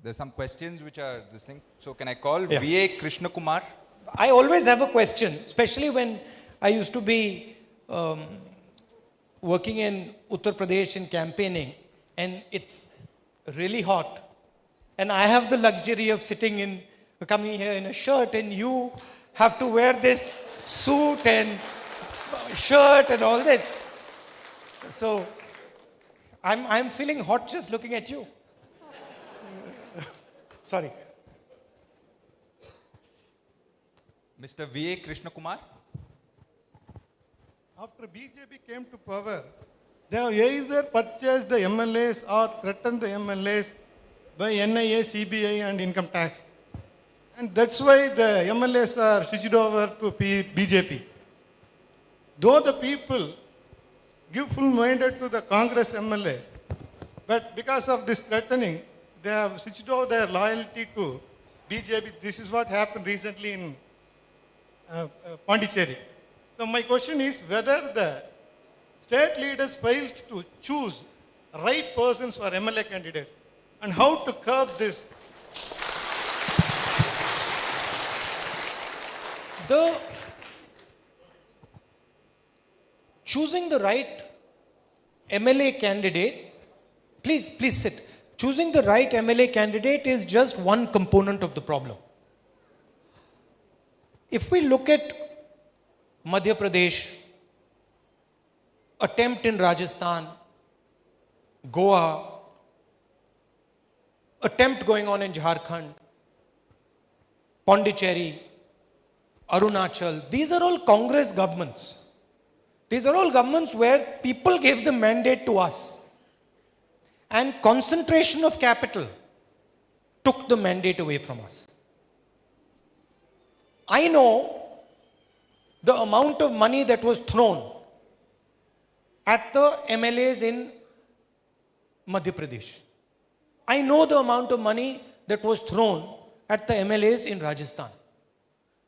There's some questions which are this thing. So can I call Yeah. V.A. Krishna Kumar? I always have a question, especially when I used to be working in Uttar Pradesh in campaigning, and it's really hot. And I have the luxury of coming here in a shirt, and you have to wear this suit and shirt and all this. So I'm feeling hot just looking at you. Sorry. Mr. V.A. Krishna Kumar? After BJP came to power, they have either purchased the MLAs or threatened the MLAs by NIA, CBI and income tax. And that's why the MLAs are switched over to BJP. Though the people give full mandate to the Congress MLAs, but because of this threatening, they have switched over their loyalty to BJP. This is what happened recently in Pondicherry. So my question is whether the state leaders fails to choose right persons for MLA candidates and how to curb this. The choosing the right MLA candidate, please sit. Choosing the right MLA candidate is just one component of the problem. If we look at Madhya Pradesh, attempt in Rajasthan, Goa, attempt going on in Jharkhand, Pondicherry, Arunachal, these are all Congress governments. These are all governments where people gave the mandate to us. And concentration of capital took the mandate away from us. I know the amount of money that was thrown at the MLAs in Madhya Pradesh. I know the amount of money that was thrown at the MLAs in Rajasthan.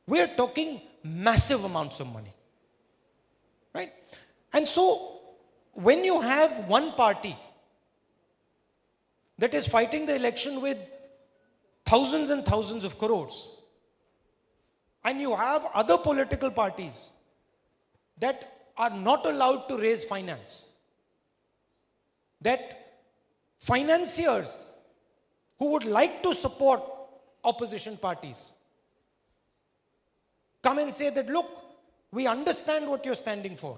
We are talking massive amounts of money. Right? And so, when you have one party that is fighting the election with thousands and thousands of crores, and you have other political parties that are not allowed to raise finance, that financiers who would like to support opposition parties come and say that, look, we understand what you're standing for.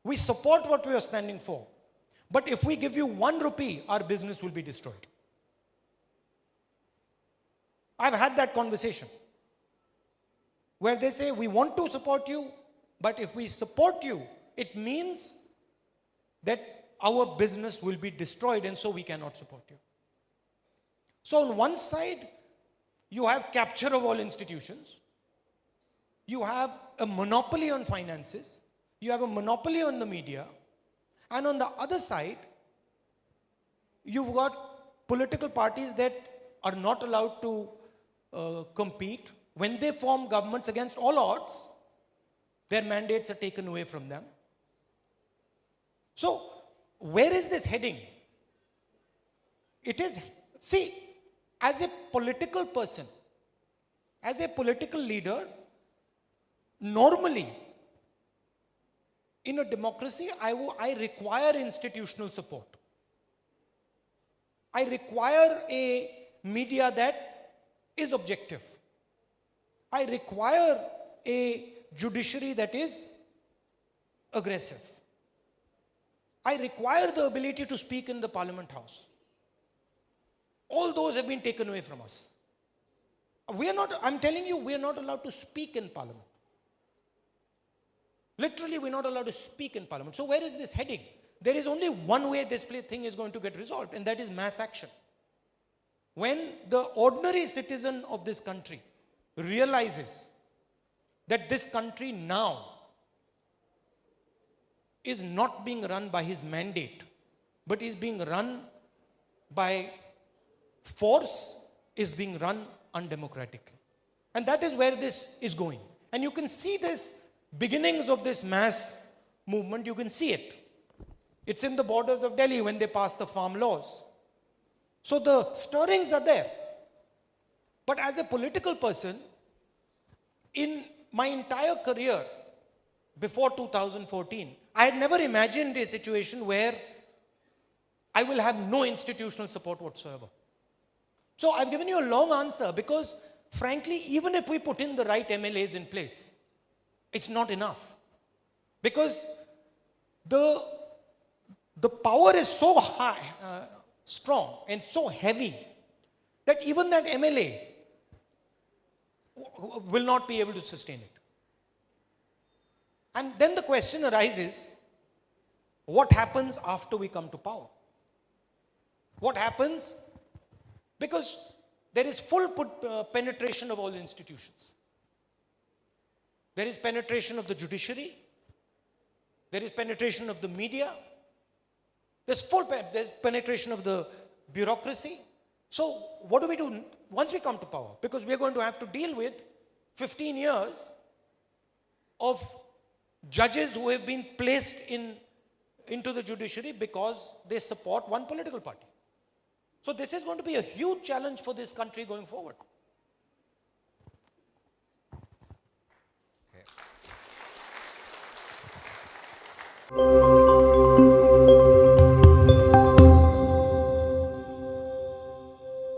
We support what we are standing for. But if we give you 1 rupee, our business will be destroyed. I've had that conversation where they say, we want to support you, but if we support you, it means that our business will be destroyed, and so we cannot support you. So on one side, you have capture of all institutions. You have a monopoly on finances. You have a monopoly on the media. And on the other side, you've got political parties that are not allowed to compete. When they form governments against all odds, their mandates are taken away from them. So, where is this heading? It is, see, as a political person, as a political leader, normally, in a democracy, I require institutional support. I require a media that is objective. I require a judiciary that is aggressive. I require the ability to speak in the Parliament House. All those have been taken away from us. I'm telling you, we are not allowed to speak in Parliament. Literally, we're not allowed to speak in Parliament. So where is this heading? There is only one way this thing is going to get resolved, and that is mass action. When the ordinary citizen of this country realizes that this country now is not being run by his mandate, but is being run by force, is being run undemocratically. And that is where this is going. And you can see this beginnings of this mass movement, you can see it. It's in the borders of Delhi when they passed the farm laws. So the stirrings are there. But as a political person, in my entire career before 2014, I had never imagined a situation where I will have no institutional support whatsoever. So I've given you a long answer because, frankly, even if we put in the right MLAs in place, it's not enough. Because the power is so high, strong and so heavy that even that MLA will not be able to sustain it. And then the question arises, what happens after we come to power? What happens? Because there is full penetration of all institutions. There is penetration of the judiciary. There is penetration of the media. There's penetration of the bureaucracy. So what do we do once we come to power? Because we're going to have to deal with 15 years of judges who have been placed into the judiciary because they support one political party. So this is going to be a huge challenge for this country going forward. Okay.